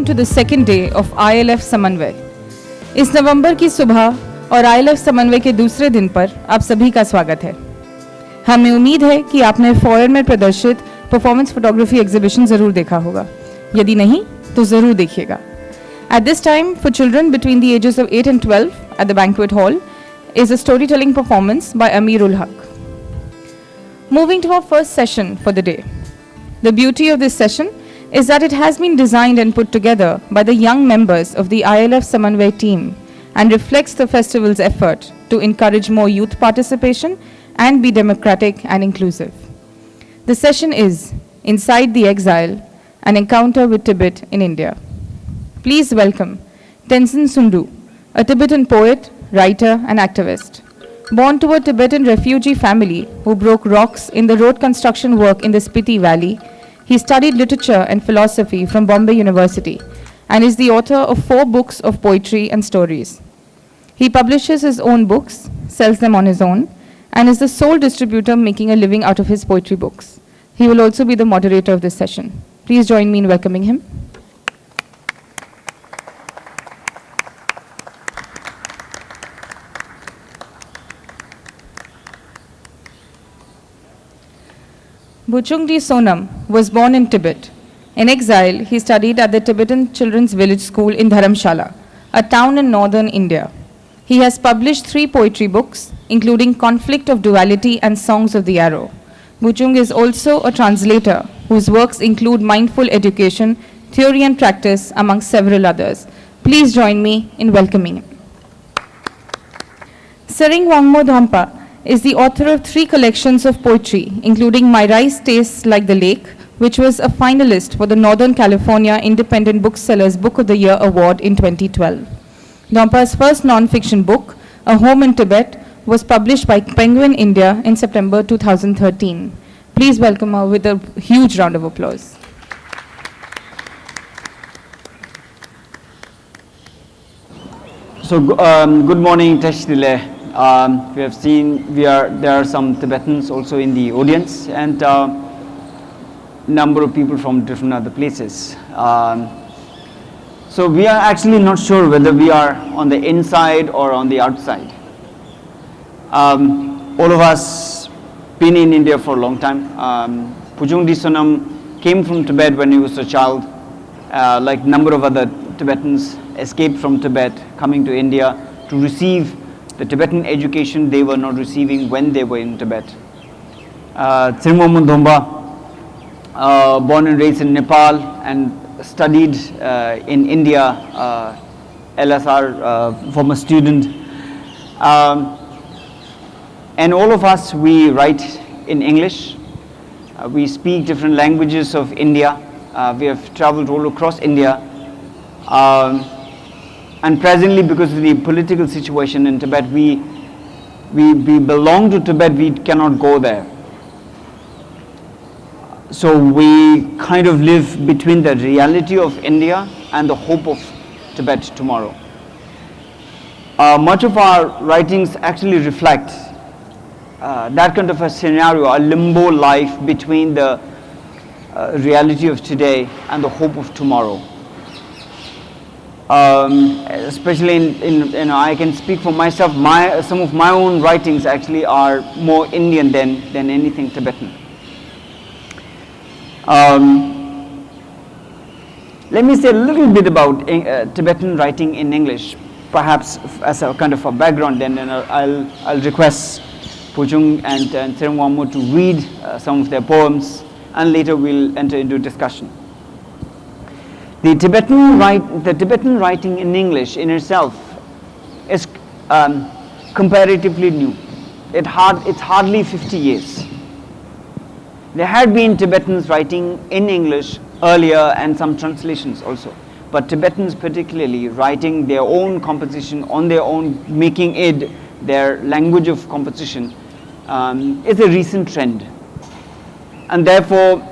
to the second day of ILF समन्वय। इस नवंबर की सुबह और ILF समन्वय के दूसरे दिन पर आप सभी का स्वागत है। हमें उम्मीद है कि आपने फॉयर में प्रदर्शित परफॉर्मेंस फोटोग्राफी एग्जीबिशन जरूर देखा होगा। यदि नहीं तो जरूर देखिएगा। At this time, for children between the ages of 8 and 12 at the banquet hall is a storytelling performance by Amirul Haq. Moving to our first session for the day. The beauty of this session is that it has been designed and put together by the young members of the ILF Samanvay team and reflects the festival's effort to encourage more youth participation and be democratic and inclusive. The session is Inside the Exile, an encounter with Tibet in India. Please welcome Tenzin Sundu, a Tibetan poet, writer and activist. Born to a Tibetan refugee family who broke rocks in the road construction work in the Spiti Valley, he studied literature and philosophy from Bombay University and is the author of 4 books of poetry and stories. He publishes his own books, sells them on his own, and is the sole distributor making a living out of his poetry books. He will also be the moderator of this session. Please join me in welcoming him. Buchungdi Sonam was born in Tibet. In exile, he studied at the Tibetan Children's Village School in Dharamshala, a town in northern India. He has published 3 poetry books, including Conflict of Duality and Songs of the Arrow. Buchung is also a translator whose works include mindful education, theory and practice, among several others. Please join me in welcoming him. Sering Wangmo Dhampa is the author of 3 collections of poetry, including My Rice Tastes Like the Lake, which was a finalist for the Northern California Independent Booksellers Book of the Year Award in 2012. Dhampa's first non-fiction book, A Home in Tibet, was published by Penguin India in September 2013. Please welcome her with a huge round of applause. So good morning, Tashdile. We have seen there are some Tibetans also in the audience and number of people from different other places. So we are actually not sure whether we are on the inside or on the outside. All of us been in India for a long time. Buchungdi Sonam came from Tibet when he was a child, like number of other Tibetans escaped from Tibet, coming to India to receive the Tibetan education they were not receiving when they were in Tibet. Tsirmomon Dhomba, born and raised in Nepal and studied in India, LSR, former student. And all of us, we write in English. We speak different languages of India. We have traveled all across India. And presently, because of the political situation in Tibet, we belong to Tibet, we cannot go there. So we kind of live between the reality of India and the hope of Tibet tomorrow. Much of our writings actually reflect that kind of a scenario, a limbo life between the reality of today and the hope of tomorrow. Especially in I can speak for myself, some of my own writings actually are more Indian than anything Tibetan. Let me say a little bit about Tibetan writing in English, perhaps as a kind of a background, then I'll request Buchung and Tsereng Wangmo to read some of their poems, and later we'll enter into discussion. The Tibetan writing in English in itself is comparatively new. It's hardly 50 years. There had been Tibetans writing in English earlier and some translations also, but Tibetans particularly writing their own composition on their own, making it their language of composition is a recent trend. And therefore,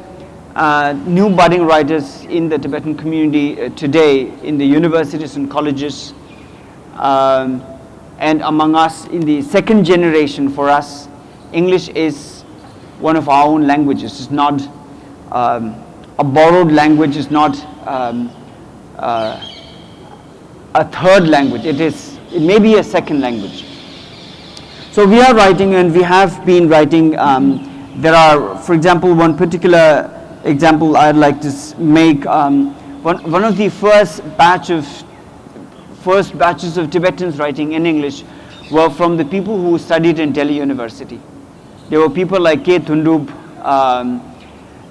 new budding writers in the Tibetan community today, in the universities and colleges, and among us in the second generation, for us, English is one of our own languages. It's not a borrowed language, it's not a third language. It may be a second language. So we are writing, and we have been writing. There are, for example, one particular example I'd like to make. One of the first batches of Tibetans writing in English were from the people who studied in Delhi University. There were people like K. Thundub,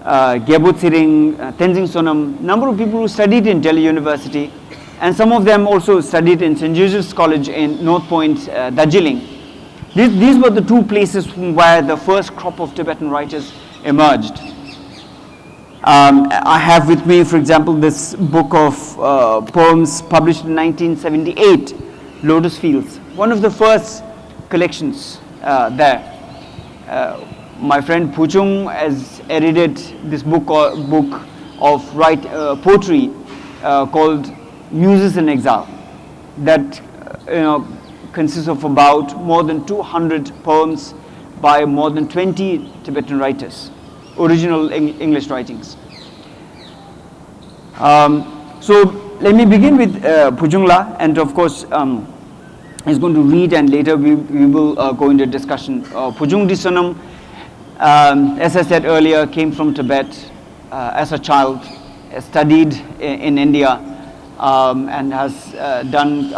Gyabut Siring, Tenzing Sonam, number of people who studied in Delhi University, and some of them also studied in St. Joseph's College in North Point, Darjeeling. These were the two places where the first crop of Tibetan writers emerged. I have with me, for example, this book of poems published in 1978, Lotus Fields, one of the first collections there. My friend Puchung has edited this book of poetry called Muses in Exile, that consists of about more than 200 poems by more than 20 Tibetan writers, original English writings. So let me begin with Pujungla, and of course he's going to read, and later we will go into discussion. Pujung Disonam, as I said earlier, came from Tibet as a child, studied in India, and has done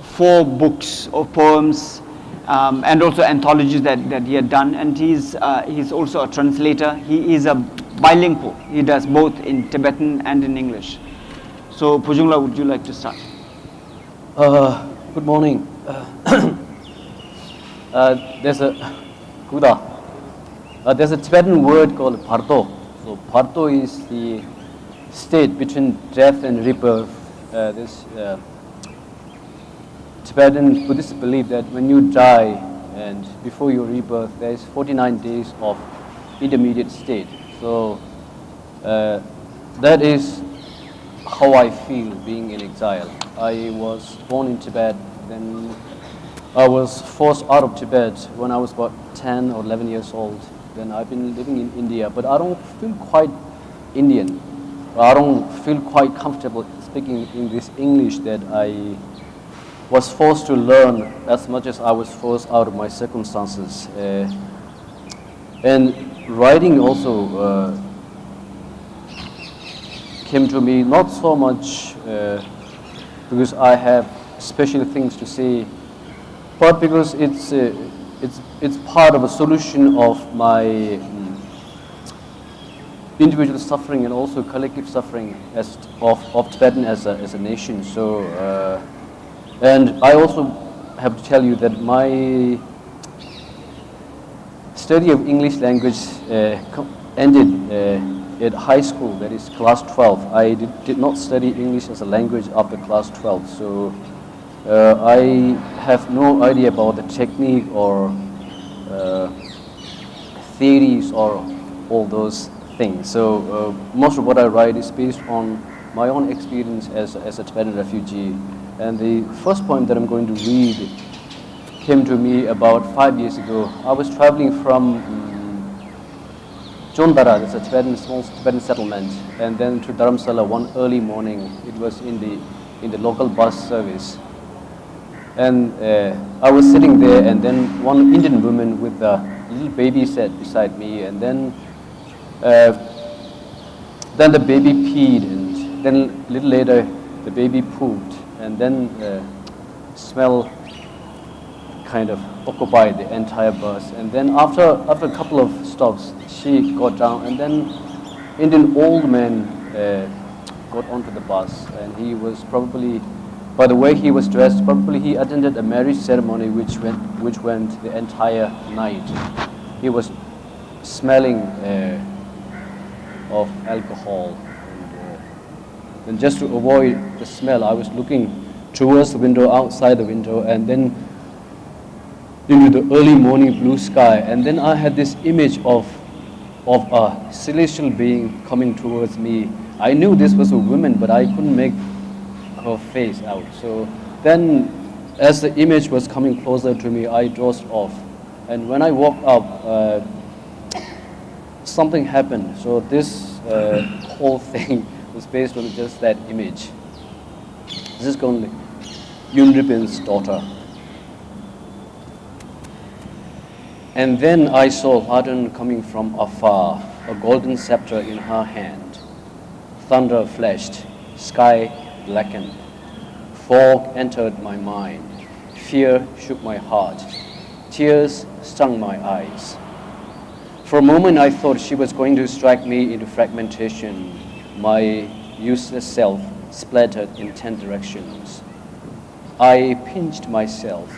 4 books of poems, and also anthologies that he had done, and he's also a translator. He is a bilingual. He does both in Tibetan and in English. So Pujungla, would you like to start? Good morning. There's a Tibetan word called Parto. So Parto is the state between death and rebirth. This Tibetan Buddhists believe that when you die and before your rebirth, there is 49 days of intermediate state. So that is how I feel being in exile. I was born in Tibet, then I was forced out of Tibet when I was about 10 or 11 years old. Then I've been living in India, but I don't feel quite Indian. I don't feel quite comfortable speaking in this English that I was forced to learn as much as I was forced out of my circumstances. And writing also came to me not so much because I have special things to say, but because it's part of a solution of my individual suffering and also collective suffering of Tibetan as a nation. So, and I also have to tell you that my study of English language ended at high school, that is class 12. I did not study English as a language after class 12. So I have no idea about the technique or theories or all those things. So most of what I write is based on my own experience as a Tibetan refugee. And the first poem that I'm going to read came to me about 5 years ago. I was traveling from Chondara, that's a small Tibetan settlement, and then to Dharamsala one early morning. It was in the local bus service. And I was sitting there, and then one Indian woman with a little baby sat beside me, and then the baby peed, and then a little later the baby pooped, and then smell kind of occupied the entire bus. And then after a couple of stops, she got down, and then Indian old man got onto the bus, and he was probably, by the way he was dressed, probably he attended a marriage ceremony which went the entire night. He was smelling of alcohol, and just to avoid the smell, I was looking towards the window, outside the window, and then into the early morning blue sky, and then I had this image of a celestial being coming towards me. I knew this was a woman, but I couldn't make her face out. So then, as the image was coming closer to me, I dozed off. And when I woke up, something happened. So this whole thing was was based on just that image. This is called Yun Ripin's daughter. And then I saw Laden coming from afar, a golden scepter in her hand. Thunder flashed, sky blackened. Fog entered my mind. Fear shook my heart. Tears stung my eyes. For a moment I thought she was going to strike me into fragmentation. My useless self splattered in 10 directions. I pinched myself.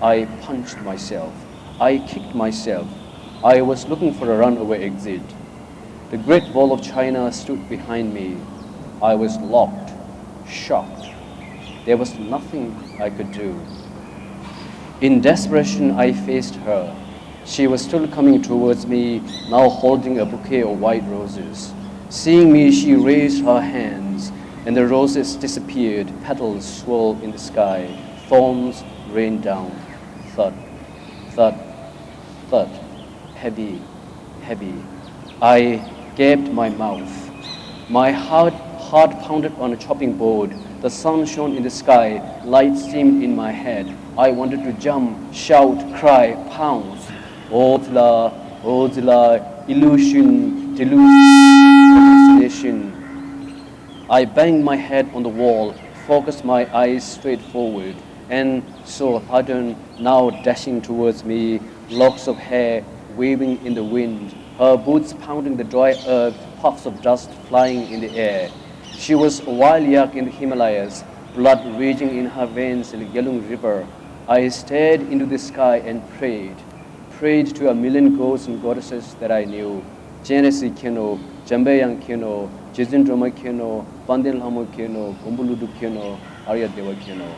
I punched myself. I kicked myself. I was looking for a runaway exit. The Great Wall of China stood behind me. I was locked, shocked. There was nothing I could do. In desperation, I faced her. She was still coming towards me, now holding a bouquet of white roses. Seeing me, she raised her hands, and the roses disappeared. Petals swirled in the sky. Thorns rained down. Thud, thud, thud. Heavy, heavy. I gaped my mouth. My heart pounded on a chopping board. The sun shone in the sky. Light streamed in my head. I wanted to jump, shout, cry, pounce. Ozilla, illusion, delusion, hallucination. I banged my head on the wall, focused my eyes straight forward, and saw Laden now dashing towards me, locks of hair waving in the wind, her boots pounding the dry earth, puffs of dust flying in the air. She was a wild yak in the Himalayas, blood raging in her veins in the Gelung River. I stared into the sky and prayed to a million gods and goddesses that I knew. Genesi Keno, Jambeyang Keno, Jizindroma Keno, Pandilhamu Keno, Gumbuludu Keno, Arya Deva Keno.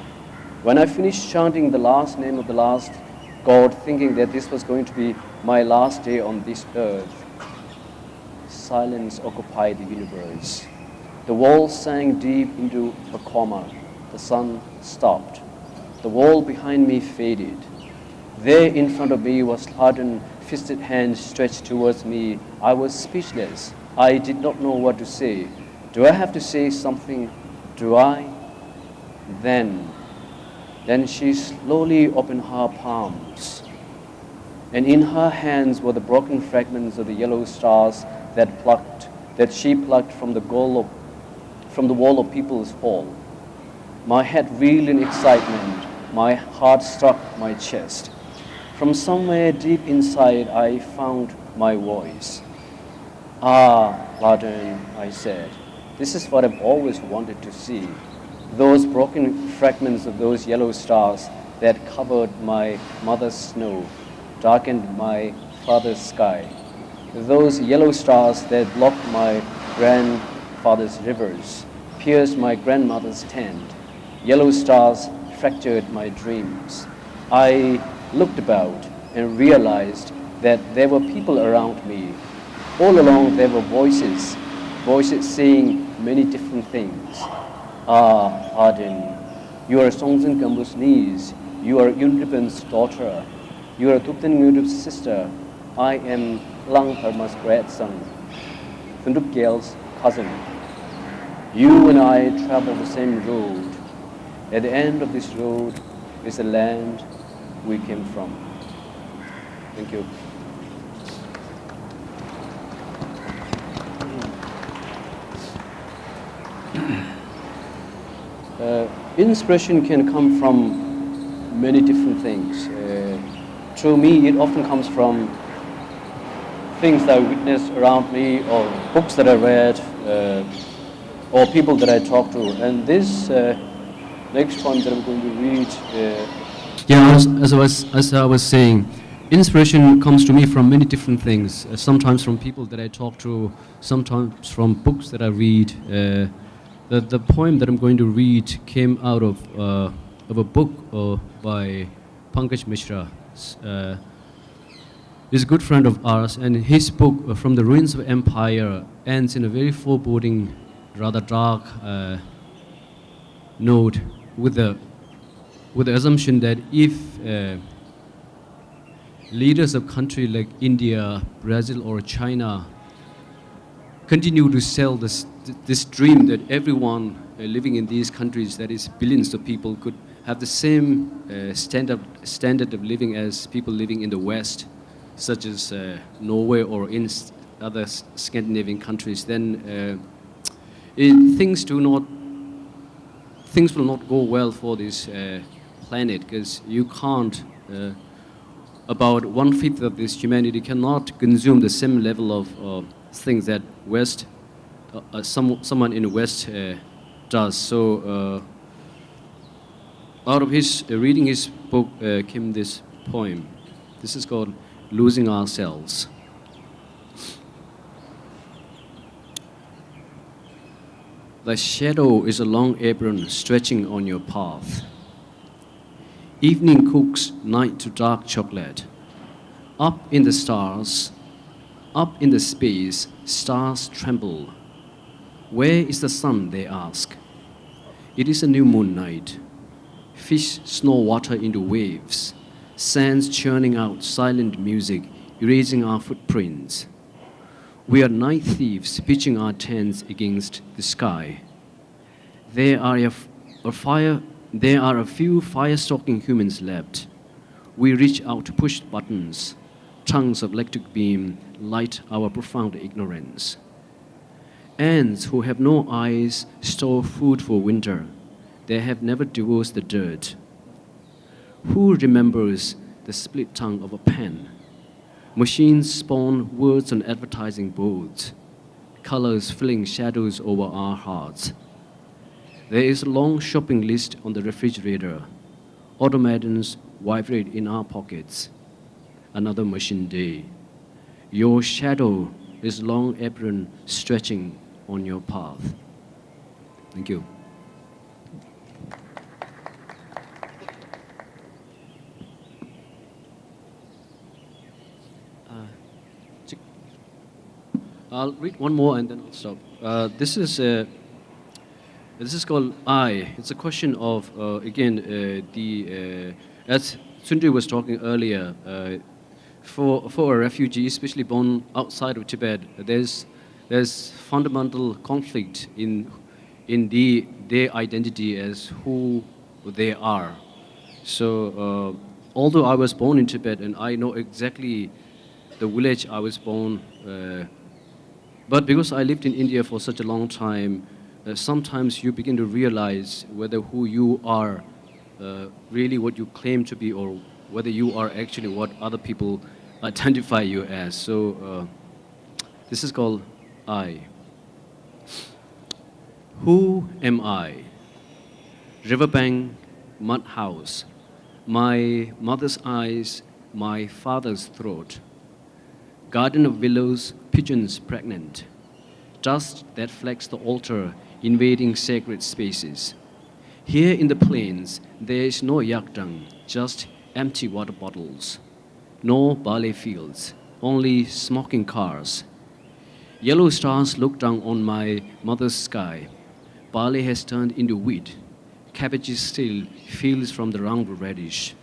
When I finished chanting the last name of the last god, thinking that this was going to be my last day on this earth, silence occupied the universe. The wall sank deep into a coma. The sun stopped. The wall behind me faded. There in front of me was Laden, fisted hands stretched towards me. I was speechless. I did not know what to say. Do I have to say something? Do I? Then she slowly opened her palms, and in her hands were the broken fragments of the yellow stars that she plucked from the wall of People's Hall. My head reeled in excitement. My heart struck my chest. From somewhere deep inside, I found my voice. Ah, Laden, I said, this is what I've always wanted to see. Those broken fragments of those yellow stars that covered my mother's snow, darkened my father's sky. Those yellow stars that blocked my grandfather's rivers, pierced my grandmother's tent. Yellow stars fractured my dreams. I looked about and realized that there were people around me. All along there were voices saying many different things. Ah, Laden, you are Songtsen Gambu's niece. You are Yunripin's daughter. You are Thupten Ngudup's sister. I am Lang Tharma's grandson, Thundup Gyal's cousin. You and I travel the same road. At the end of this road is the land we came from. Thank you. Inspiration can come from many different things. To me, it often comes from things that I witnessed around me, or books that I read, or people that I talk to. And this next one that I'm going to read. As I was saying, inspiration comes to me from many different things. Sometimes from people that I talk to, sometimes from books that I read. The poem that I'm going to read came out of a book by Pankaj Mishra. He's a good friend of ours, and his book, From the Ruins of Empire, ends in a very foreboding, rather dark note with the assumption that if leaders of countries like India, Brazil, or China continue to sell this dream that everyone living in these countries, that is billions of people, could have the same standard of living as people living in the West, such as Norway or in other Scandinavian countries, then things will not go well for this planet, because you can't. About 1/5 of this humanity cannot consume the same level of things that someone in the West does. So, out of his reading his book came this poem. This is called "Losing Ourselves." Thy shadow is a long apron stretching on your path. Evening cooks night to dark chocolate. Up in the stars, up in the space, stars tremble. Where is the sun, they ask. It is a new moon night. Fish snore water into waves. Sands churning out silent music, erasing our footprints. We are night thieves pitching our tents against the sky. There are a few fire-stalking humans left. We reach out to push buttons. Tongues of electric beam light our profound ignorance. Ants who have no eyes store food for winter. They have never divorced the dirt. Who remembers the split tongue of a pen? Machines spawn words on advertising boards, colors filling shadows over our hearts. There is a long shopping list on the refrigerator. Automatons vibrate in our pockets. Another machine day. Your shadow is long apron stretching on your path. Thank you. I'll read one more and then I'll stop. This is called I. It's a question of, as Sundri was talking earlier, for a refugee, especially born outside of Tibet, there's fundamental conflict in their identity as who they are. So, although I was born in Tibet and I know exactly the village I was born, but because I lived in India for such a long time, sometimes you begin to realize whether who you are really what you claim to be, or whether you are actually what other people identify you as. So this is called I. Who am I? Riverbank, mud house, my mother's eyes, my father's throat. Garden of willows, pigeons pregnant. Dust that flecks the altar, invading sacred spaces. Here in the plains, there is no yakdang, just empty water bottles. No barley fields, only smoking cars. Yellow stars look down on my mother's sky. Barley has turned into wheat. Cabbages still fields from the round radish.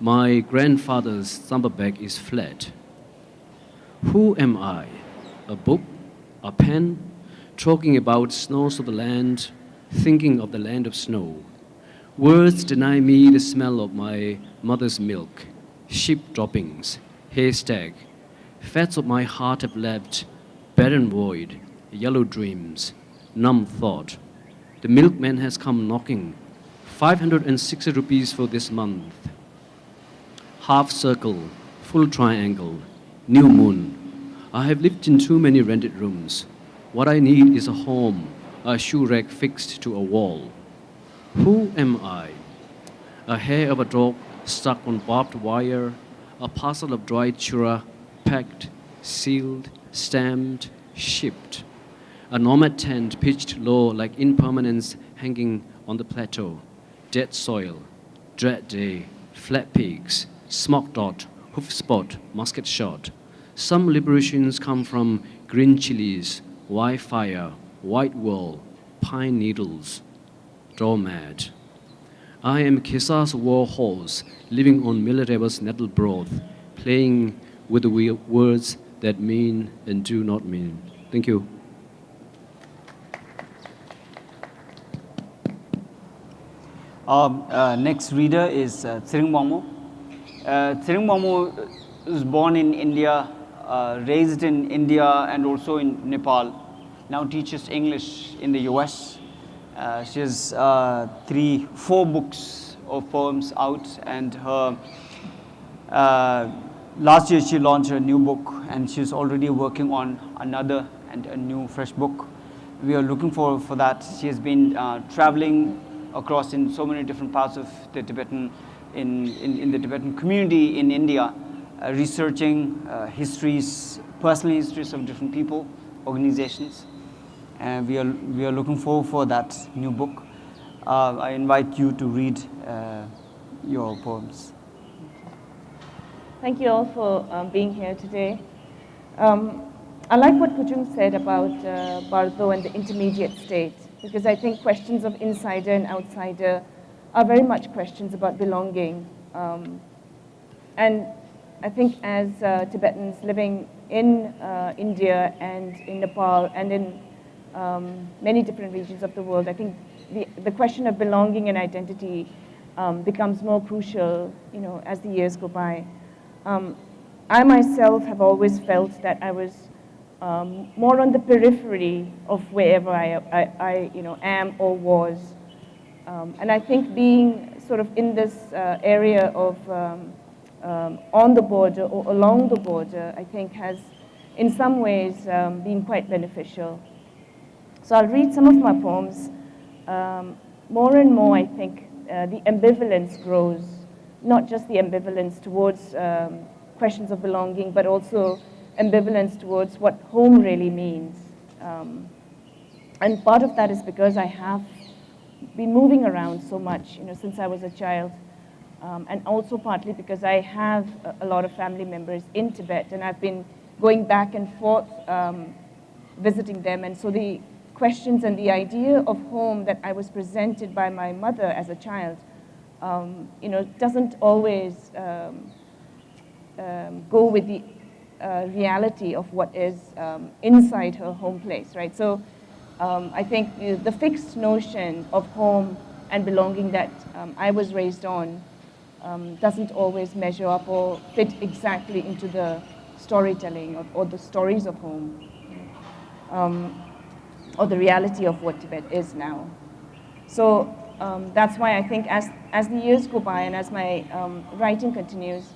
My grandfather's summer bag is flat. Who am I? A book? A pen? Talking about snows of the land, thinking of the land of snow. Words deny me the smell of my mother's milk, sheep droppings, haystack. Fats of my heart have left, barren void, yellow dreams, numb thought. The milkman has come knocking, 560 rupees for this month. Half circle, full triangle, new moon. I have lived in too many rented rooms. What I need is a home, a shoe rack fixed to a wall. Who am I? A hair of a dog stuck on barbed wire, a parcel of dried chura, packed, sealed, stamped, shipped. A nomad tent pitched low like impermanence hanging on the plateau. Dead soil, dread day, flat peaks, smoke dot, hoof spot, musket shot. Some liberations come from green chilies, white fire, white wool, pine needles, doormat. I am Kisa's war horse, living on Milareva's nettle broth, playing with the words that mean and do not mean. Thank you. Our next reader is Tsiring Momo. Tsiring Momo was born in India, raised in India and also in Nepal. Now teaches English in the US. She has 4 books of poems out, and her last year she launched a new book, and she's already working on another and a new fresh book. We are looking for that. She has been traveling across in so many different parts of the Tibetan, in the Tibetan community in India, researching histories, personal histories of different people, organizations. And we are looking forward for that new book. I invite you to read your poems. Thank you all for being here today. I like what Pujung said about Bardo and the intermediate state, because I think questions of insider and outsider are very much questions about belonging. And I think as Tibetans living in India and in Nepal and in many different regions of the world, I think the question of belonging and identity becomes more crucial, as the years go by. I myself have always felt that I was more on the periphery of wherever I am or was. And I think being sort of in this area of on the border or along the border, I think has in some ways been quite beneficial. So I'll read some of my poems. More and more, I think, the ambivalence grows, not just the ambivalence towards questions of belonging, but also ambivalence towards what home really means. And part of that is because I have been moving around so much, since I was a child, and also partly because I have a lot of family members in Tibet, and I've been going back and forth visiting them, and so the questions and the idea of home that I was presented by my mother as a child, doesn't always go with the reality of what is inside her home place, right? So I think the fixed notion of home and belonging that I was raised on doesn't always measure up or fit exactly into the storytelling or the stories of home, or the reality of what Tibet is now. So that's why I think as the years go by and as my writing continues,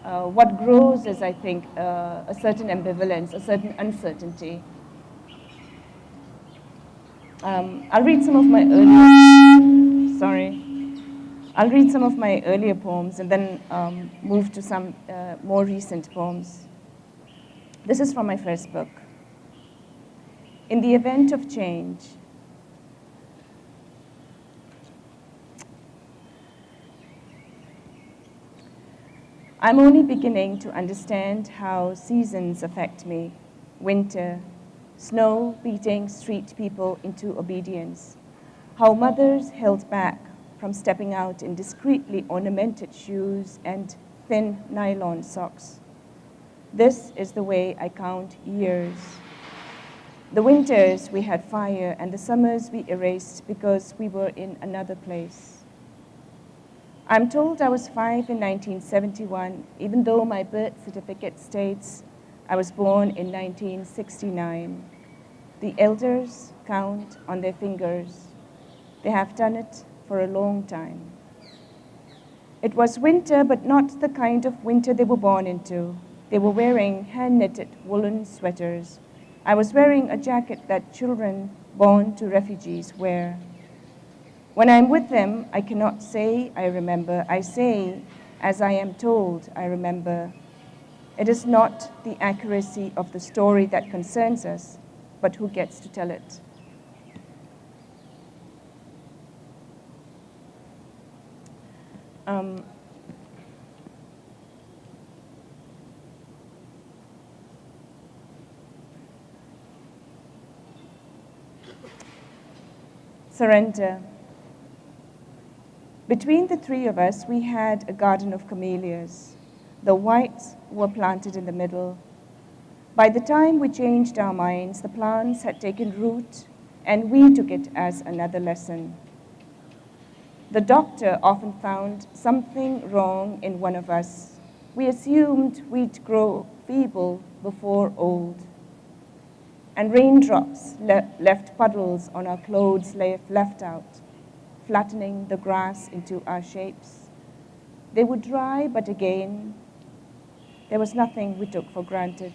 what grows is, I think, a certain ambivalence, a certain uncertainty. I'll read some of my earlier poems and then move to some more recent poems. This is from my first book. In the event of change, I'm only beginning to understand how seasons affect me. Winter, snow beating street people into obedience. How mothers held back from stepping out in discreetly ornamented shoes and thin nylon socks. This is the way I count years. The winters we had fire and the summers we erased because we were in another place. I'm told I was 5 in 1971, even though my birth certificate states I was born in 1969. The elders count on their fingers. They have done it for a long time. It was winter, but not the kind of winter they were born into. They were wearing hand-knitted woolen sweaters. I was wearing a jacket that children born to refugees wear. When I'm with them, I cannot say I remember. I say, as I am told, I remember. It is not the accuracy of the story that concerns us, but who gets to tell it. Surrender. Between the three of us, we had a garden of camellias. The whites were planted in the middle. By the time we changed our minds, the plants had taken root, and we took it as another lesson. The doctor often found something wrong in one of us. We assumed we'd grow feeble before old. And raindrops left puddles on our clothes left out, flattening the grass into our shapes. They would dry, but again, there was nothing we took for granted.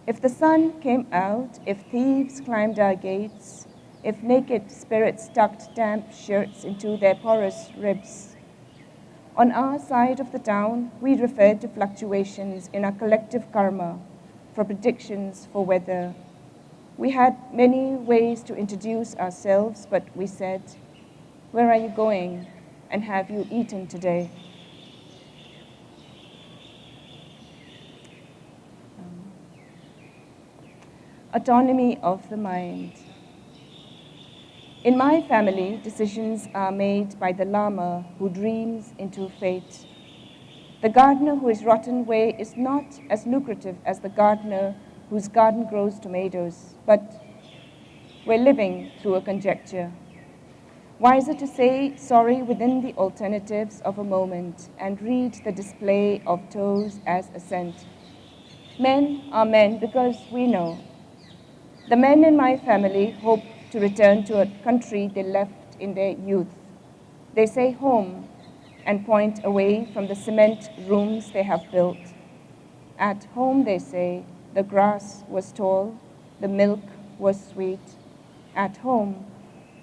If the sun came out, if thieves climbed our gates, if naked spirits tucked damp shirts into their porous ribs, on our side of the town, we referred to fluctuations in our collective karma for predictions for weather. We had many ways to introduce ourselves, but we said, "Where are you going? And have you eaten today?" Autonomy of the mind. In my family, decisions are made by the lama who dreams into fate. The gardener who is rotten way is not as lucrative as the gardener whose garden grows tomatoes, but we're living through a conjecture. Wiser to say sorry within the alternatives of a moment and read the display of toes as assent. Men are men because we know. The men in my family hope to return to a country they left in their youth. They say home and point away from the cement rooms they have built. At home, they say, the grass was tall, the milk was sweet. At home,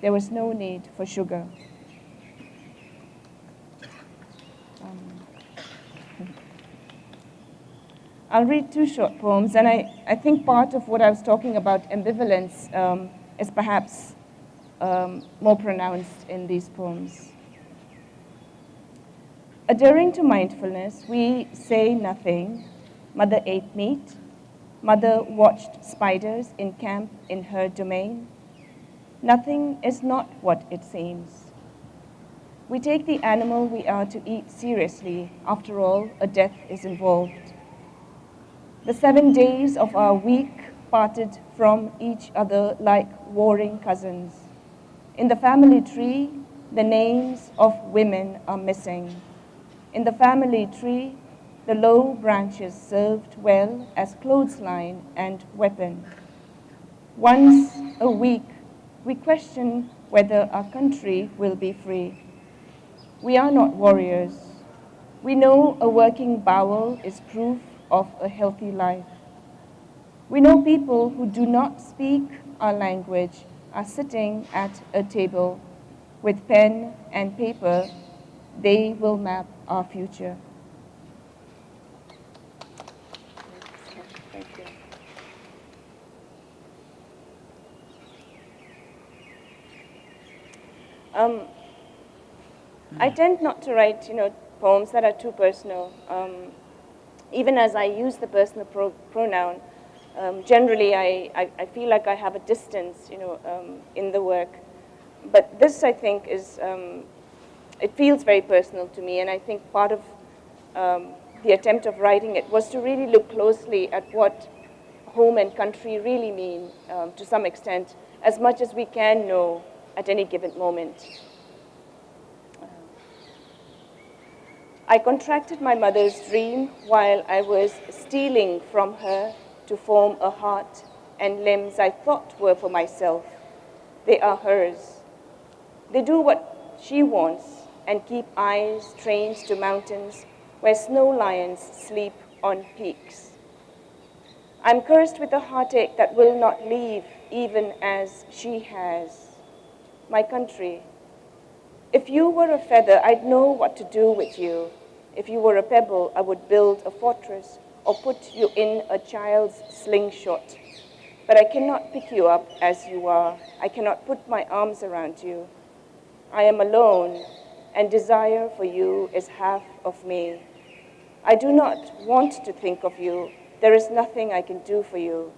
there was no need for sugar. I'll read two short poems, and I think part of what I was talking about, ambivalence, is perhaps more pronounced in these poems. Adhering to mindfulness, we say nothing. Mother ate meat. Mother watched spiders in camp in her domain. Nothing is not what it seems. We take the animal we are to eat seriously. After all, a death is involved. The 7 days of our week parted from each other like warring cousins. In the family tree, the names of women are missing. In the family tree, the low branches served well as clothesline and weapon. Once a week, we question whether our country will be free. We are not warriors. We know a working bowel is proof of a healthy life. We know people who do not speak our language are sitting at a table with pen and paper. They will map our future. Thank you. I tend not to write, poems that are too personal. Even as I use the personal pronoun, generally I feel like I have a distance, in the work. But this, I think, is, it feels very personal to me, and I think part of the attempt of writing it was to really look closely at what home and country really mean, to some extent, as much as we can know at any given moment. I contracted my mother's dream while I was stealing from her to form a heart and limbs I thought were for myself. They are hers. They do what she wants and keep eyes trained to mountains where snow lions sleep on peaks. I'm cursed with a heartache that will not leave even as she has. My country, if you were a feather, I'd know what to do with you. If you were a pebble, I would build a fortress or put you in a child's slingshot. But I cannot pick you up as you are. I cannot put my arms around you. I am alone, and desire for you is half of me. I do not want to think of you. There is nothing I can do for you.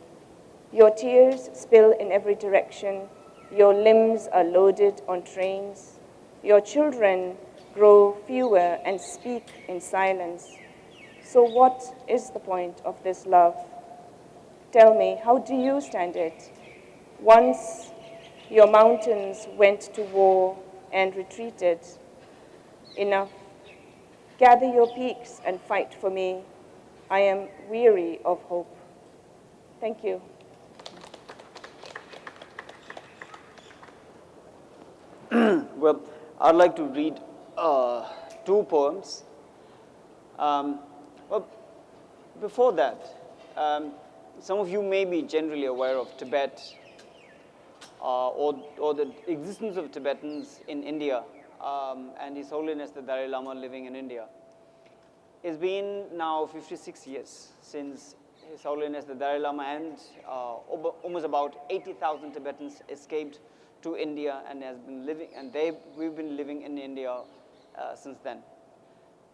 Your tears spill in every direction. Your limbs are loaded on trains. Your children grow fewer and speak in silence. So what is the point of this love? Tell me, how do you stand it? Once your mountains went to war and retreated. Enough. Gather your peaks and fight for me. I am weary of hope. Thank you. Well, I'd like to read two poems. Well, before that, some of you may be generally aware of Tibet or the existence of Tibetans in India and His Holiness the Dalai Lama living in India. It's been now 56 years since His Holiness the Dalai Lama and almost about 80,000 Tibetans escaped to India and we've been living in India since then.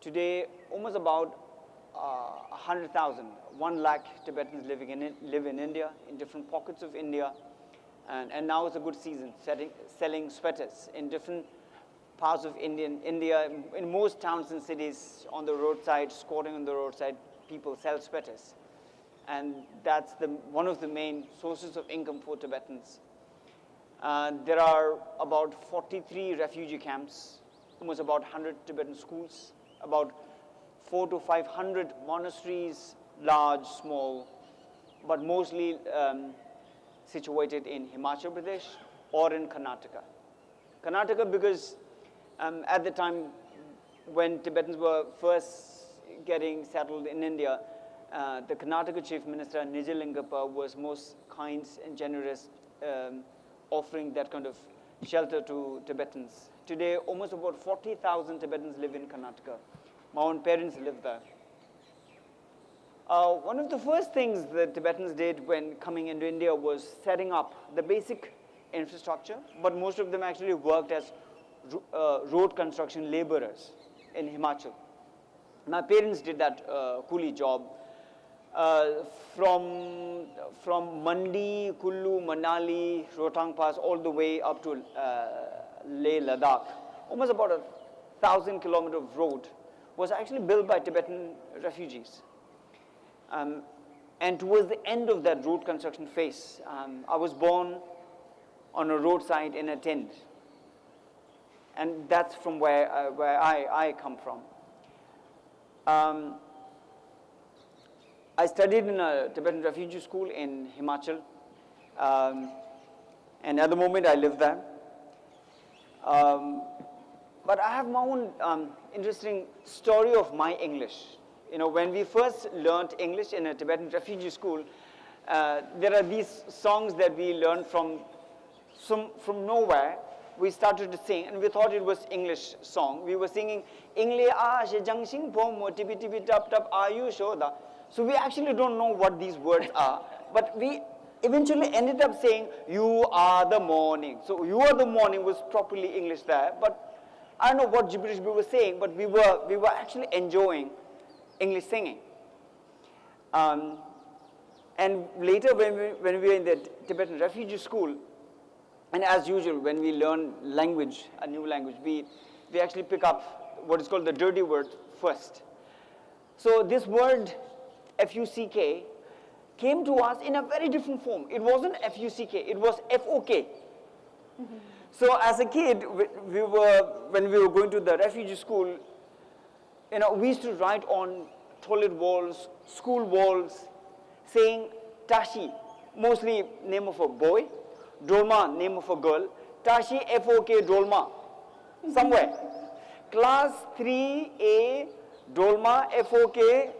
Today, almost about 100,000, 1 lakh Tibetans live in India, in different pockets of India, and now it's a good season selling sweaters in different parts of India. In most towns and cities, on the roadside, squatting on the roadside, people sell sweaters, and that's one of the main sources of income for Tibetans. There are about 43 refugee camps, almost about 100 Tibetan schools, about 400 to 500 monasteries, large, small, but mostly situated in Himachal Pradesh or in Karnataka. Karnataka because at the time when Tibetans were first getting settled in India, the Karnataka Chief Minister Nijalingappa was most kind and generous, offering that kind of shelter to Tibetans. Today, almost about 40,000 Tibetans live in Karnataka. My own parents live there. One of the first things the Tibetans did when coming into India was setting up the basic infrastructure, but most of them actually worked as road construction laborers in Himachal. My parents did that coolie job from Mandi, Kullu, Manali, Rohtang Pass, all the way up to Leh, Ladakh. Almost about 1,000 kilometers of road was actually built by Tibetan refugees. And towards the end of that road construction phase, I was born on a roadside in a tent. And that's from where I come from. I studied in a Tibetan refugee school in Himachal, and at the moment I live there. But I have my own interesting story of my English. You know, when we first learned English in a Tibetan refugee school, there are these songs that we learned from nowhere. We started to sing, and we thought it was English song. We were singing, Ingle a she jang sing pom mo tibi tibi tap tap ayu shoda. So we actually don't know what these words are, but we eventually ended up saying, you are the morning. So you are the morning was properly English there, but I don't know what gibberish we were saying, but we were actually enjoying English singing. And later when we were in the Tibetan refugee school, and as usual, when we learn language, a new language, we actually pick up what is called the dirty word first. So this word, F-U-C-K, came to us in a very different form. It wasn't F-U-C-K, it was F-O-K. Mm-hmm. So as a kid, when we were going to the refugee school, you know, we used to write on toilet walls, school walls, saying Tashi, mostly name of a boy, Dolma, name of a girl, Tashi F-O-K Dolma, somewhere. Class 3A, Dolma F-O-K,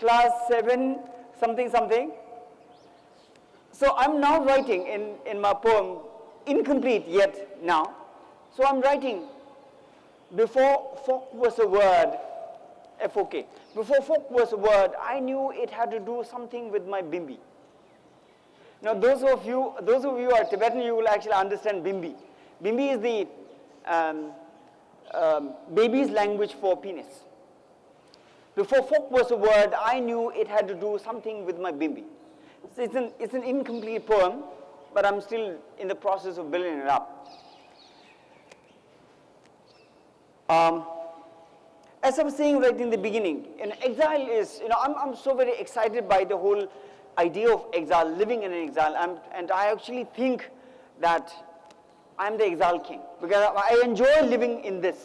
class 7, something, something. So I'm now writing in my poem, incomplete yet now. So I'm writing, before folk was a word, F-O-K. Before folk was a word, I knew it had to do something with my bimbi. Now, those of you who are Tibetan, you will actually understand bimbi. Bimbi is the baby's language for penis. Before folk was a word, I knew it had to do something with my bimbi. So it's an incomplete poem, but I'm still in the process of building it up. As I was saying right in the beginning, exile is, I'm so very excited by the whole idea of exile, living in an exile, and I actually think that I'm the exile king because I enjoy living in this.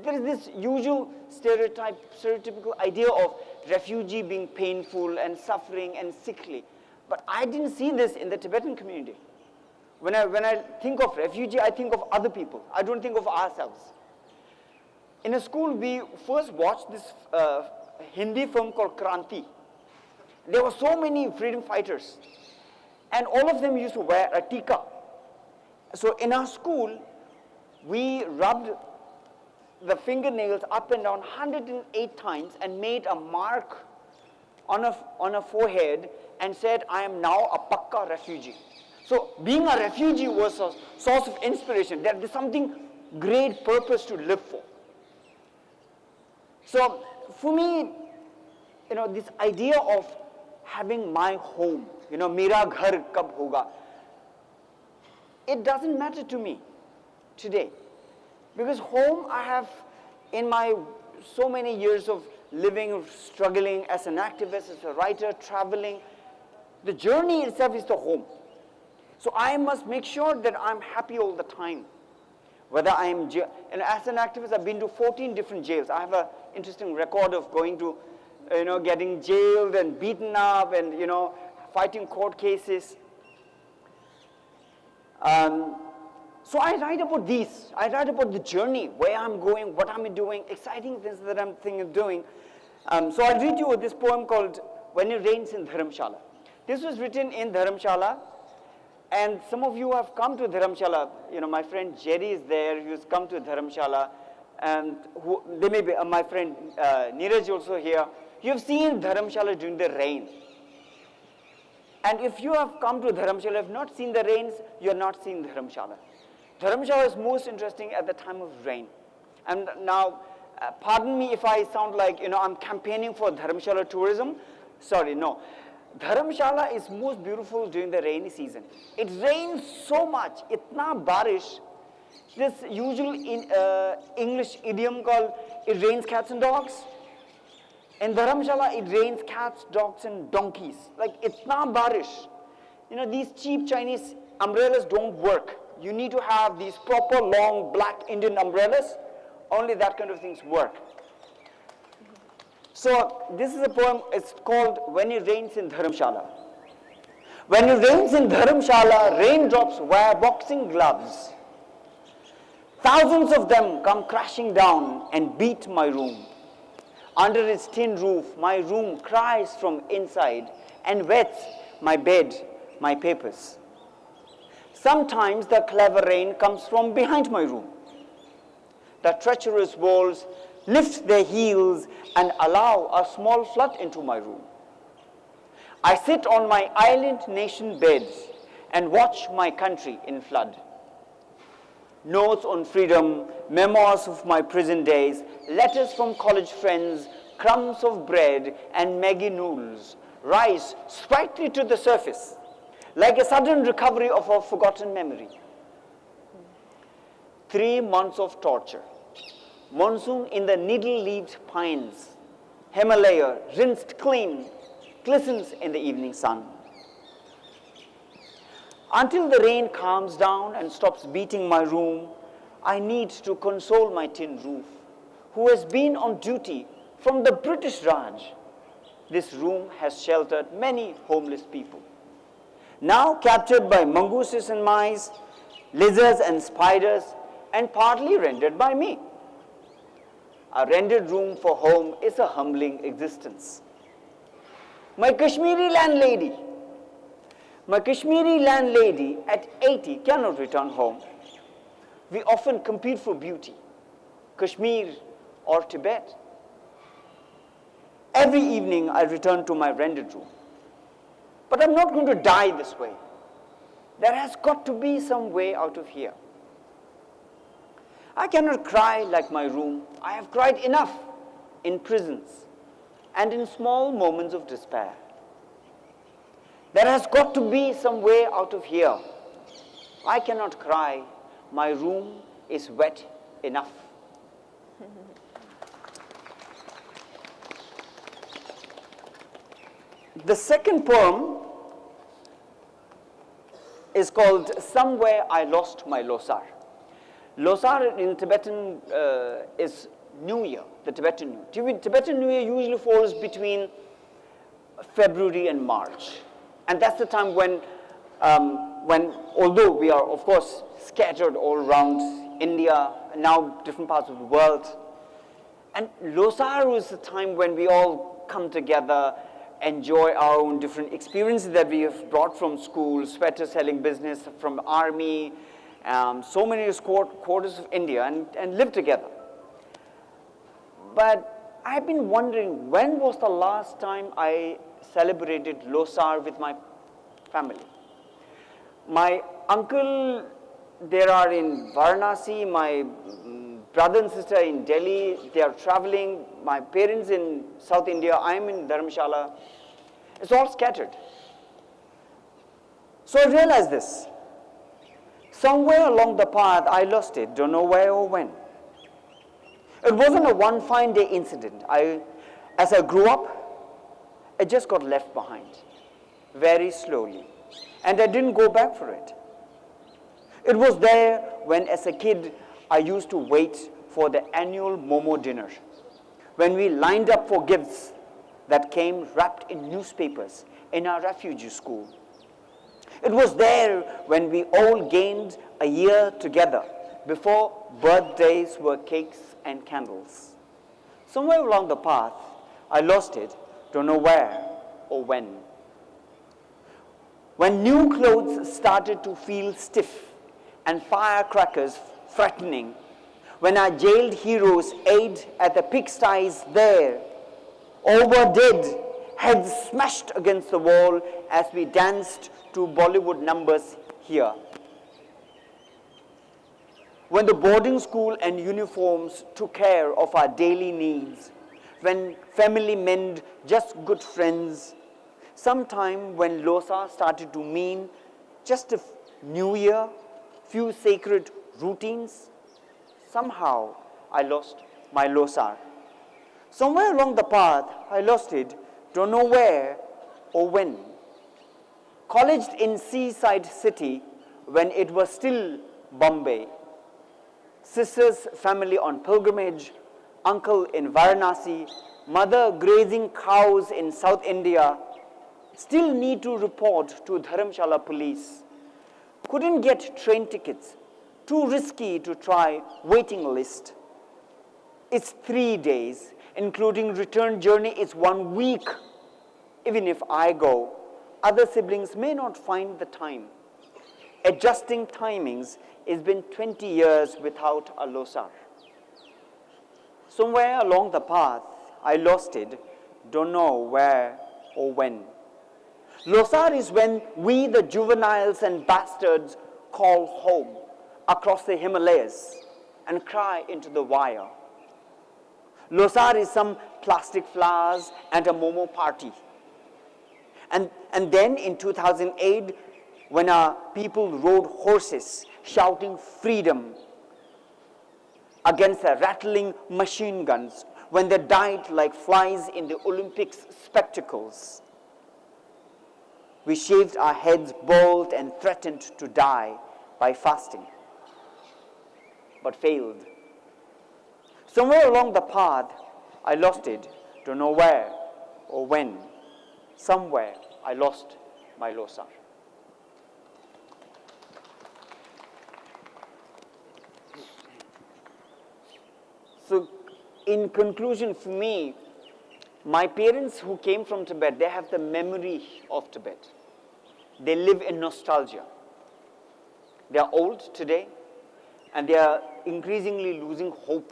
There is this usual stereotypical idea of refugee being painful and suffering and sickly. But I didn't see this in the Tibetan community. When I think of refugee, I think of other people. I don't think of ourselves. In a school, we first watched this Hindi film called Kranti. There were so many freedom fighters. And all of them used to wear a tika. So in our school, we rubbed the fingernails up and down 108 times and made a mark on a forehead and said, I am now a Pakka refugee. So being a refugee was a source of inspiration. There is something great purpose to live for. So for me, this idea of having my home, mera ghar kab hoga, it doesn't matter to me today. Because home I have, in my so many years of living, struggling as an activist, as a writer, traveling, the journey itself is the home. So I must make sure that I'm happy all the time. Whether I'm, and as an activist, I've been to 14 different jails. I have an interesting record of going to, getting jailed and beaten up and, fighting court cases. So I write about these. I write about the journey, where I'm going, what I'm doing, exciting things that I'm thinking of doing. So I'll read you this poem called When It Rains in Dharamshala. This was written in Dharamshala, and some of you have come to Dharamshala. My friend Jerry is there, who's come to Dharamshala, and they may be, my friend Neeraj also here. You have seen Dharamshala during the rain. And if you have come to Dharamshala, have not seen the rains, you have not seen Dharamshala. Dharamshala is most interesting at the time of rain. And now, pardon me if I sound like, I'm campaigning for Dharamshala tourism. Sorry, no. Dharamshala is most beautiful during the rainy season. It rains so much, itna barish. This usual English idiom called, it rains cats and dogs. In Dharamshala, it rains cats, dogs, and donkeys. Like, itna barish. These cheap Chinese umbrellas don't work. You need to have these proper long black Indian umbrellas. Only that kind of things work. So, this is a poem, it's called When It Rains in Dharamshala. When it rains in Dharamshala, raindrops wear boxing gloves. Thousands of them come crashing down and beat my room. Under its tin roof, my room cries from inside and wets my bed, my papers. Sometimes the clever rain comes from behind my room. The treacherous walls lift their heels and allow a small flood into my room. I sit on my island nation bed and watch my country in flood. Notes on freedom, memoirs of my prison days, letters from college friends, crumbs of bread and Maggie noodles rise sprightly to the surface, like a sudden recovery of a forgotten memory. 3 months of torture. Monsoon in the needle-leaved pines. Himalaya, rinsed clean, glistens in the evening sun. Until the rain calms down and stops beating my room, I need to console my tin roof, who has been on duty from the British Raj. This room has sheltered many homeless people. Now captured by mongooses and mice, lizards and spiders, and partly rendered by me. A rendered room for home is a humbling existence. My Kashmiri landlady at 80 cannot return home. We often compete for beauty, Kashmir or Tibet. Every evening I return to my rendered room. But I'm not going to die this way. There has got to be some way out of here. I cannot cry like my room. I have cried enough in prisons and in small moments of despair. There has got to be some way out of here. I cannot cry. My room is wet enough. The second poem is called Somewhere I Lost My Losar. Losar in Tibetan is New Year, the Tibetan New Year. Tibetan New Year usually falls between February and March. And that's the time when although we are, of course, scattered all around India, now different parts of the world, and Losar is the time when we all come together, enjoy our own different experiences that we have brought from school, sweater selling business, from army, so many quarters of India, and live together. But I've been wondering, when was the last time I celebrated Losar with my family? My uncle, they are in Varanasi, my brother and sister in Delhi, they are traveling, my parents in South India, I'm in Dharamshala. It's all scattered. So I realized this. Somewhere along the path, I lost it, don't know where or when. It wasn't a one fine day incident. As I grew up, it just got left behind, very slowly. And I didn't go back for it. It was there when, as a kid, I used to wait for the annual Momo dinner, when we lined up for gifts that came wrapped in newspapers in our refugee school. It was there when we all gained a year together, before birthdays were cakes and candles. Somewhere along the path, I lost it, don't know where or when. When new clothes started to feel stiff and firecrackers threatening, when our jailed heroes ate at the pigsties there, overdid, heads smashed against the wall as we danced to Bollywood numbers here. When the boarding school and uniforms took care of our daily needs, when family meant just good friends, sometime when Losar started to mean just a new year, few sacred routines, somehow I lost my Losar. Somewhere along the path, I lost it, don't know where or when. Colleged in seaside city when it was still Bombay. Sister's family on pilgrimage, uncle in Varanasi, mother grazing cows in South India, still need to report to Dharamshala police. Couldn't get train tickets, too risky to try waiting list. It's 3 days, including return journey is 1 week. Even if I go, other siblings may not find the time. Adjusting timings, it's been 20 years without a Losar. Somewhere along the path, I lost it, don't know where or when. Losar is when we, the juveniles and bastards, call home across the Himalayas and cry into the wire. Losar is some plastic flowers and a Momo party. And then in 2008, when our people rode horses shouting freedom against the rattling machine guns, when they died like flies in the Olympics spectacles, we shaved our heads bald and threatened to die by fasting, but failed. Somewhere along the path, I lost it, don't know where or when. Somewhere I lost my Losar. So, in conclusion, for me, my parents who came from Tibet, they have the memory of Tibet. They live in nostalgia. They are old today, and they are increasingly losing hope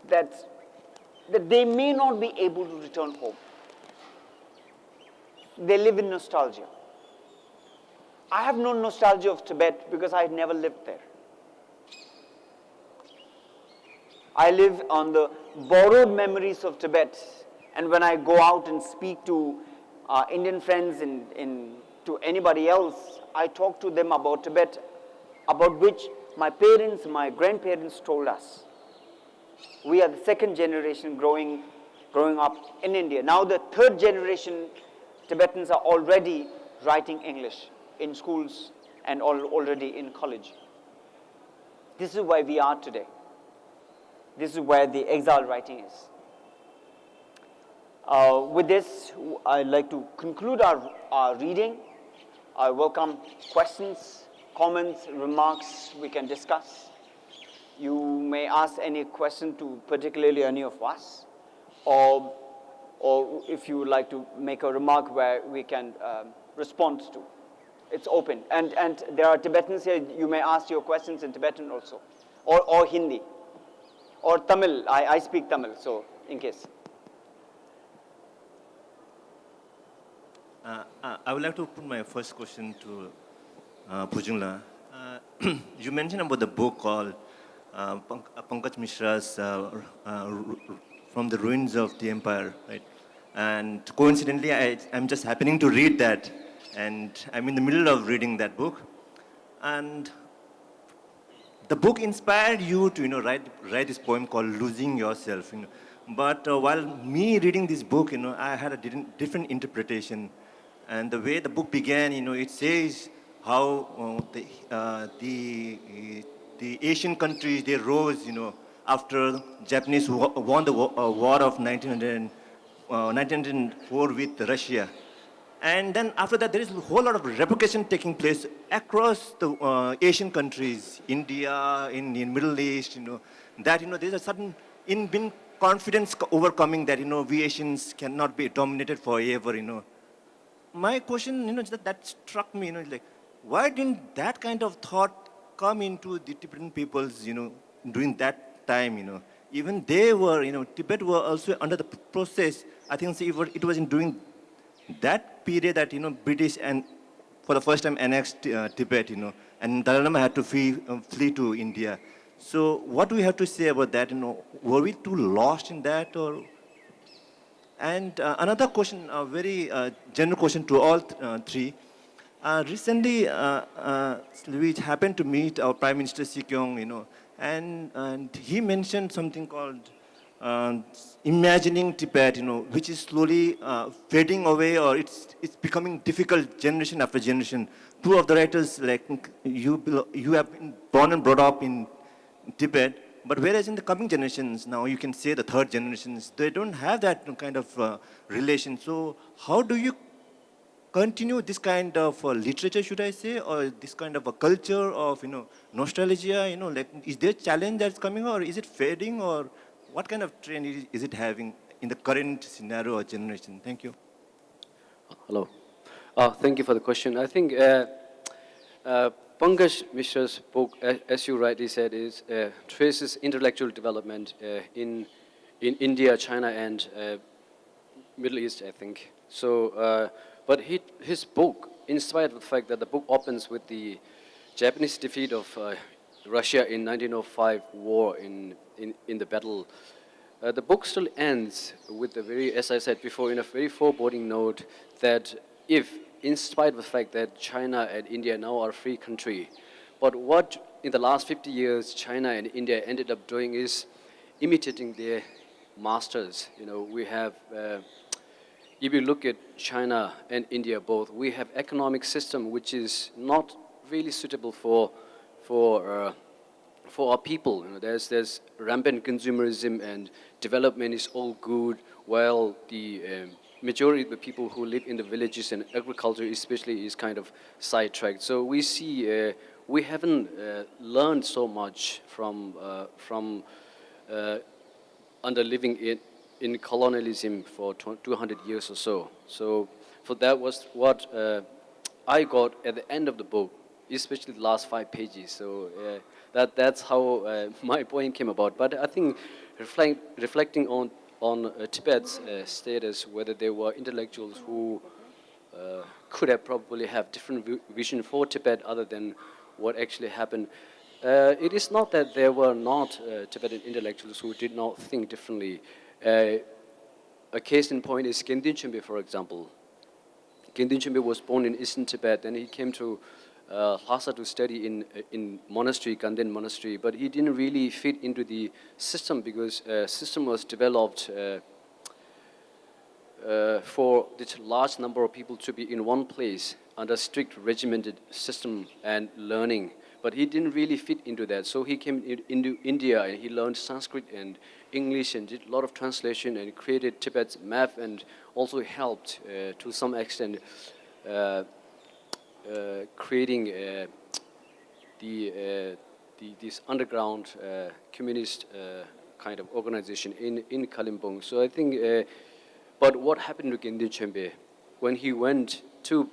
that they may not be able to return home. They live in nostalgia. I have no nostalgia of Tibet because I had never lived there. I live on the borrowed memories of Tibet, and when I go out and speak to Indian friends and to anybody else, I talk to them about Tibet, about which my parents, my grandparents told us. We are the second generation growing up in India. Now the third generation Tibetans are already writing English. in schools and already in college. This is where we are today. This is where the exile writing is. With this, I'd like to conclude our reading. I welcome questions, comments, remarks we can discuss. You may ask any question to particularly any of us, or if you would like to make a remark where we can respond to. It's open. And there are Tibetans here, you may ask your questions in Tibetan also, or Hindi, or Tamil. I speak Tamil, so in case. I would like to put my first question to Pujungla. You mentioned about the book called Pankaj Mishra's From the Ruins of the Empire, right? And coincidentally, I'm just happening to read that, and I'm in the middle of reading that book. And the book inspired you to, write this poem called "Losing Yourself." But while me reading this book, I had a different interpretation. And the way the book began, it says how the Asian countries, they rose, after Japanese won the war of 1904 with Russia. And then after that, there is a whole lot of replication taking place across the Asian countries, India, in Middle East, that, there's a sudden inbuilt confidence overcoming that, we Asians cannot be dominated forever. My question, that struck me, like, why didn't that kind of thought come into the Tibetan peoples, during that time, Even they were, Tibet were also under the process. I think it was in during that period that, British and for the first time annexed Tibet, and Dalai Lama had to flee to India. So what do we have to say about that? Were we too lost in that, or? And another question, a very general question to all three. Recently, we happened to meet our Prime Minister Si Kyung, and he mentioned something called imagining Tibet, which is slowly fading away, or it's becoming difficult generation after generation. Two of the writers, like you have been born and brought up in Tibet. But whereas in the coming generations, now you can say the third generations, they don't have that kind of relation. So how do you continue this kind of literature, should I say, or this kind of a culture of, nostalgia, like, is there a challenge that's coming, or is it fading, or what kind of trend is it having in the current scenario or generation? Thank you. Hello. Thank you for the question. I think Pankaj Mishra's book, as you rightly said, traces intellectual development in India, China, and Middle East, I think. So, but his book, in spite of the fact that the book opens with the Japanese defeat of Russia in 1905 war in the battle, the book still ends with a very, as I said before, in a very foreboding note that if, in spite of the fact that China and India now are a free country, but what in the last 50 years China and India ended up doing is imitating their masters. We have, if you look at China and India both, we have economic system which is not really suitable for our people. There's rampant consumerism and development is all good, while the majority of the people who live in the villages and agriculture especially is kind of sidetracked. So we see we haven't learned so much from under living in colonialism for 200 years or so. So for that was what I got at the end of the book, especially the last 5 pages. So that's how my point came about. But I think reflecting on Tibet's status, whether there were intellectuals who could have probably have different vision for Tibet other than what actually happened. It is not that there were not Tibetan intellectuals who did not think differently. A case in point is Kendin Chimbe, for example. Kendin Chimbe was born in Eastern Tibet, and he came to Lhasa to study in monastery, Kanden monastery, but he didn't really fit into the system because system was developed for this large number of people to be in one place under strict regimented system and learning. But he didn't really fit into that. So he came into India and he learned Sanskrit and English and did a lot of translation and created Tibet's map and also helped to some extent creating this underground communist kind of organization in Kalimpong. So I think, but what happened to Gendin Chembe when he went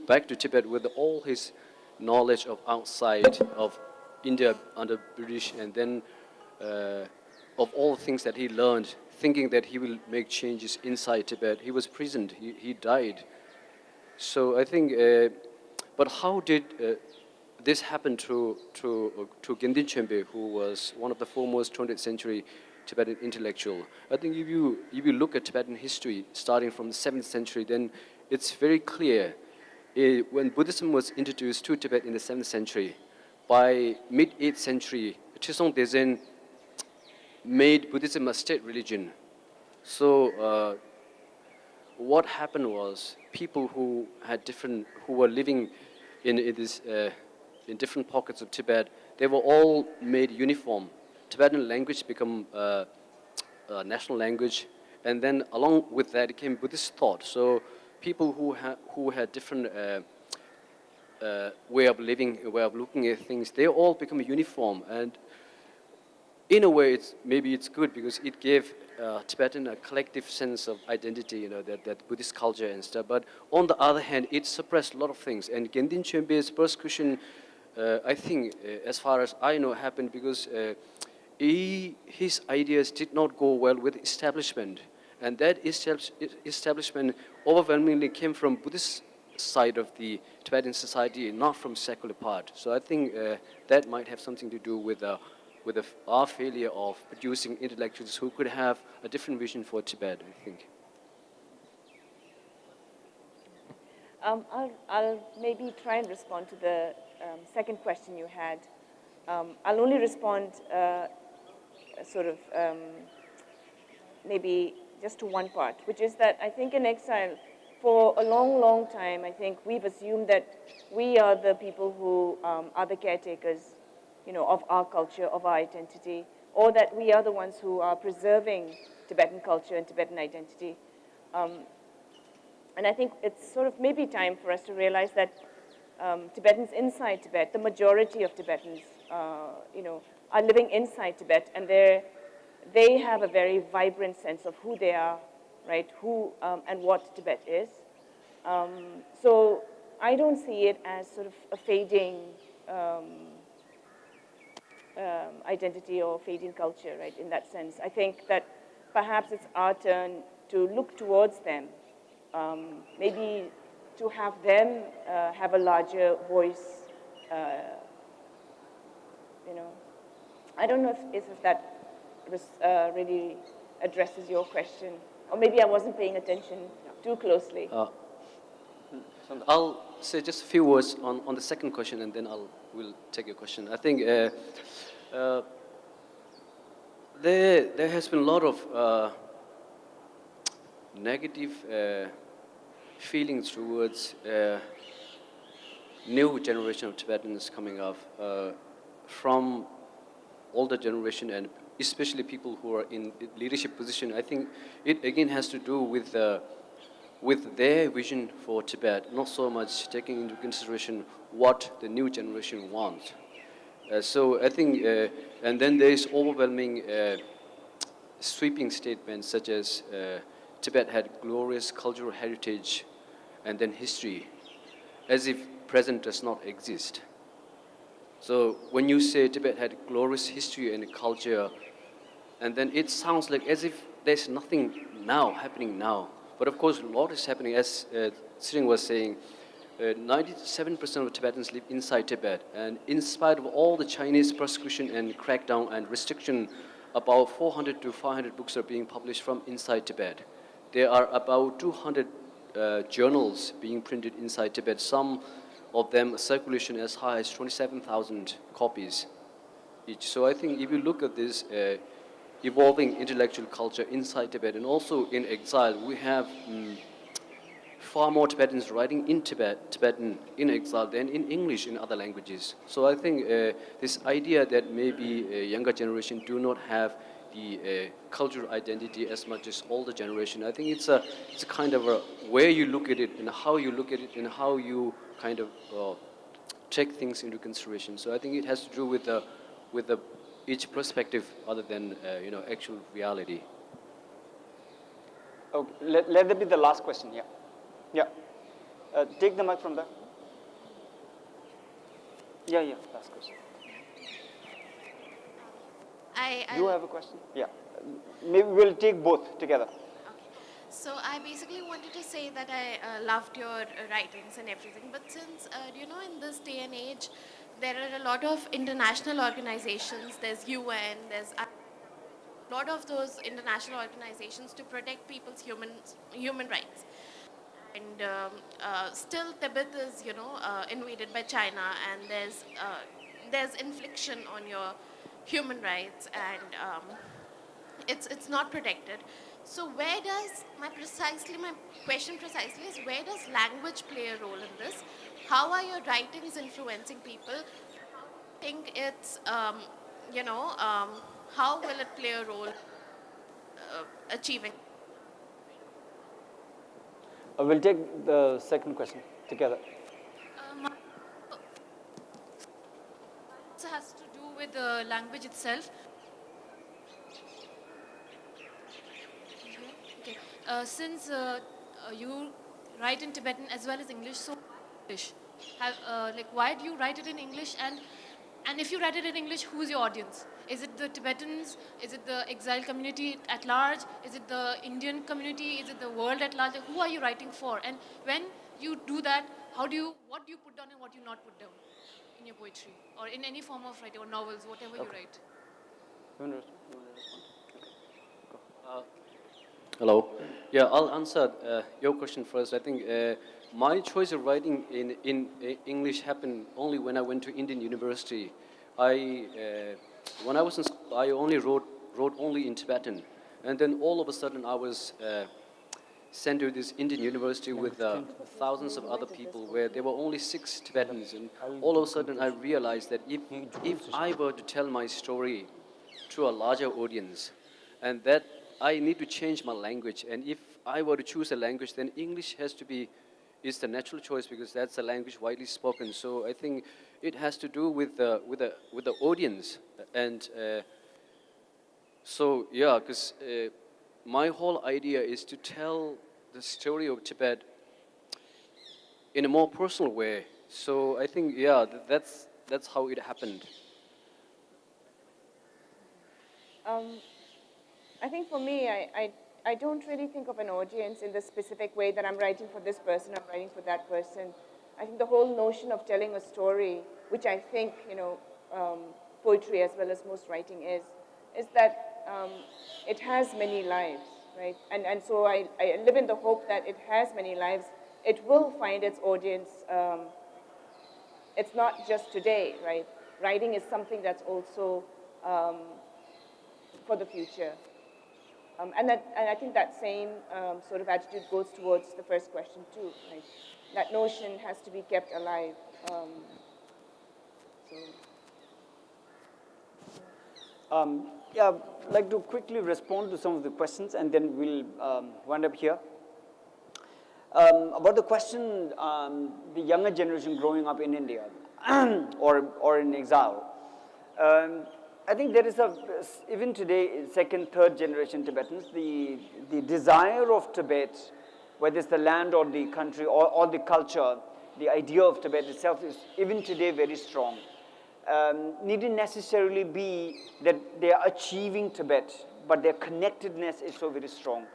back to Tibet with all his knowledge of outside of India under British, and then of all things that he learned, thinking that he will make changes inside Tibet, he was imprisoned. He died. So I think, but how did this happen to Gendin Chembe, who was one of the foremost 20th century Tibetan intellectual? I think if you look at Tibetan history, starting from the 7th century, then it's very clear. When Buddhism was introduced to Tibet in the 7th century, by mid-8th century, Chisong Dezen made Buddhism a state religion. So what happened was people who were living in different pockets of Tibet, they were all made uniform. Tibetan language became a national language, and then along with that came Buddhist thought. So people who had different way of living, way of looking at things, they all become uniform. And in a way, maybe it's good because it gave Tibetan a collective sense of identity, that Buddhist culture and stuff. But on the other hand, it suppressed a lot of things. And Gendin Chembe's persecution, I think, as far as I know, happened because his ideas did not go well with establishment. And that establishment overwhelmingly came from Buddhist side of the Tibetan society, not from secular part. So I think that might have something to do with our failure of producing intellectuals who could have a different vision for Tibet, I think. I'll maybe try and respond to the second question you had. I'll only respond maybe just to one part, which is that I think in exile, for a long, long time, I think we've assumed that we are the people who are the caretakers, of our culture, of our identity, or that we are the ones who are preserving Tibetan culture and Tibetan identity. And I think it's sort of maybe time for us to realize that Tibetans inside Tibet, the majority of Tibetans, are living inside Tibet, and they have a very vibrant sense of who they are, right? Who and what Tibet is. So I don't see it as sort of a fading identity or fading culture, right? In that sense, I think that perhaps it's our turn to look towards them, maybe to have them have a larger voice. I don't know if that really addresses your question, or maybe I wasn't paying attention too closely. I'll say just a few words on the second question, and then we'll take your question. I think there has been a lot of negative feelings towards new generation of Tibetans coming up from older generation, and especially people who are in leadership position. I think it again has to do with their vision for Tibet, not so much taking into consideration what the new generation wants. So I think, and then there is overwhelming sweeping statements such as Tibet had glorious cultural heritage and then history, as if present does not exist. So when you say Tibet had glorious history and culture, and then it sounds like as if there's nothing now happening now. But of course, a lot is happening. As Sring was saying, 97% of Tibetans live inside Tibet, and in spite of all the Chinese persecution and crackdown and restriction, about 400 to 500 books are being published from inside Tibet. There are about 200 journals being printed inside Tibet. Some of them circulation as high as 27,000 copies each. So I think if you look at this evolving intellectual culture inside Tibet and also in exile, we have far more Tibetans writing in Tibetan in exile than in English in other languages. So I think this idea that maybe a younger generation do not have the cultural identity as much as older generation, I think it's a kind of a where you look at it and how you look at it and how you kind of take things into consideration. So I think it has to do with the each perspective other than actual reality. Okay, let that be the last question. Yeah, yeah. Take the mic from there. Yeah, yeah. Last question. You have a question? Yeah. Maybe we'll take both together. So I basically wanted to say that I loved your writings and everything, but since, in this day and age, there are a lot of international organizations, there's UN, there's a lot of those international organizations to protect people's human rights. And still Tibet is, invaded by China, and there's infliction on your human rights, and it's not protected. So where does my question precisely is, where does language play a role in this? How are your writings influencing people? Think it's how will it play a role achieving? We'll take the second question together. My answer has to do with the language itself. Okay. Since you write in Tibetan as well as English, so English. Why do you write it in English? And if you write it in English, who's your audience? Is it the Tibetans? Is it the exile community at large? Is it the Indian community? Is it the world at large? Who are you writing for? And when you do that, what do you put down and what do you not put down in your poetry or in any form of writing or novels, whatever you write? You want to respond? Hello. Yeah, I'll answer your question first. I think my choice of writing in English happened only when I went to Indian University. When I was in school, I only wrote only in Tibetan, and then all of a sudden I was sent to this Indian university with thousands of other people, where there were only 6 Tibetans, and all of a sudden I realized that if I were to tell my story to a larger audience, and that I need to change my language, and if I were to choose a language, then English is the natural choice because that's a language widely spoken. So I think it has to do with the audience, and so yeah, because my whole idea is to tell the story of Tibet in a more personal way. So I think that's how it happened. I think for me, I don't really think of an audience in the specific way that I'm writing for this person, I'm writing for that person. I think the whole notion of telling a story, which I think, poetry as well as most writing is that it has many lives, right? And so I live in the hope that it has many lives. It will find its audience. It's not just today, right? Writing is something that's also for the future. And I think that same sort of attitude goes towards the first question too. Right? That notion has to be kept alive. Yeah, I'd like to quickly respond to some of the questions, and then we'll wind up here. About the question, the younger generation growing up in India or in exile. I think there is even today, second, third generation Tibetans, the desire of Tibet, whether it's the land or the country or the culture, the idea of Tibet itself is even today very strong. Needn't necessarily be that they are achieving Tibet, but their connectedness is so very strong.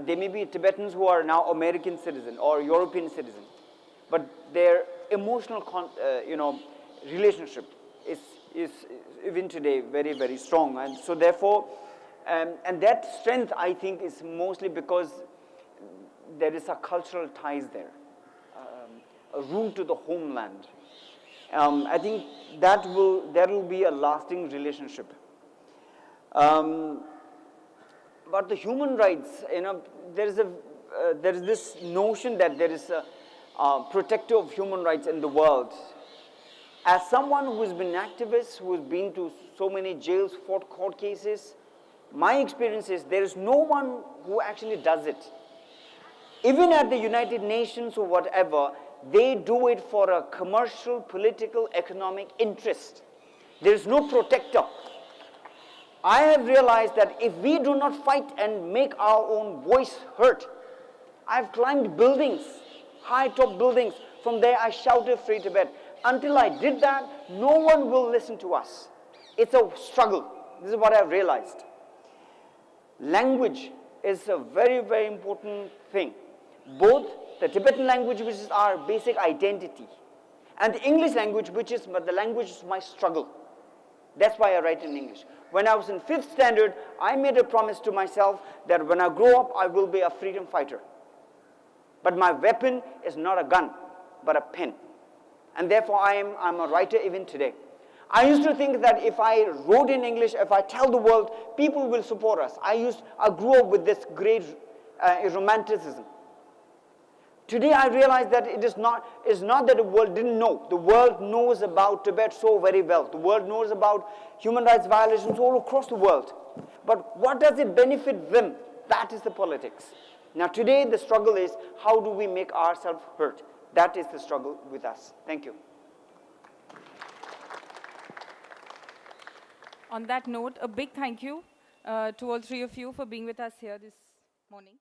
They may be Tibetans who are now American citizen or European citizen, but their emotional relationship is even today very, very strong. And so therefore, and that strength, I think, is mostly because there is a cultural ties there, a root to the homeland. I think that will be a lasting relationship. But the human rights, there is there is this notion that there is a protector of human rights in the world. As someone who has been an activist, who has been to so many jails, fought court cases, my experience is there is no one who actually does it. Even at the United Nations or whatever, they do it for a commercial, political, economic interest. There is no protector. I have realized that if we do not fight and make our own voice heard, I've climbed buildings, high top buildings. From there I shouted Free Tibet. Until I did that, no one will listen to us. It's a struggle. This is what I've realized. Language is a very, very important thing. Both the Tibetan language, which is our basic identity, and the English language, which is the language of my struggle. That's why I write in English. When I was in 5th standard, I made a promise to myself that when I grow up, I will be a freedom fighter. But my weapon is not a gun, but a pen. And therefore, I'm a writer even today. I used to think that if I wrote in English, if I tell the world, people will support us. I grew up with this great romanticism. Today I realize that it's not that the world didn't know. The world knows about Tibet so very well. The world knows about human rights violations all across the world. But what does it benefit them? That is the politics. Now today the struggle is, how do we make ourselves heard? That is the struggle with us. Thank you. On that note, a big thank you to all three of you for being with us here this morning.